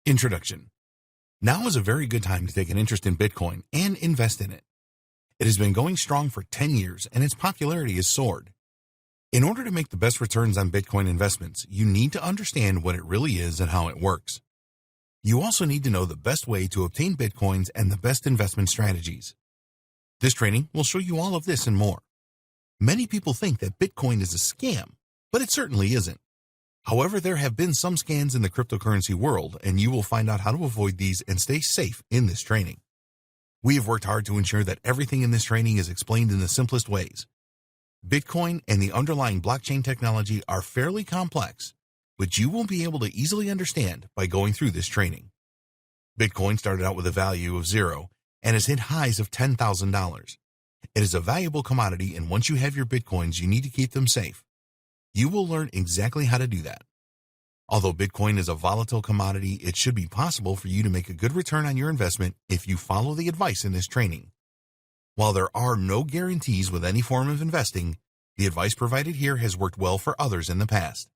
Introduction. Now is a very good time to take an interest in Bitcoin and invest in it. It has been going strong for 10 years and its popularity has soared. In order to make the best returns on Bitcoin investments, you need to understand what it really is and how it works. You also need to know the best way to obtain Bitcoins and the best investment strategies. This training will show you all of this and more. Many people think that Bitcoin is a scam, but it certainly isn't. However, there have been some scams in the cryptocurrency world, and you will find out how to avoid these and stay safe in this training. We have worked hard to ensure that everything in this training is explained in the simplest ways. Bitcoin and the underlying blockchain technology are fairly complex, but you will be able to easily understand by going through this training. Bitcoin started out with a value of 0 and has hit highs of $10,000. It is a valuable commodity, and once you have your Bitcoins, you need to keep them safe. You will learn exactly how to do that. Although Bitcoin is a volatile commodity, it should be possible for you to make a good return on your investment if you follow the advice in this training. While there are no guarantees with any form of investing, the advice provided here has worked well for others in the past.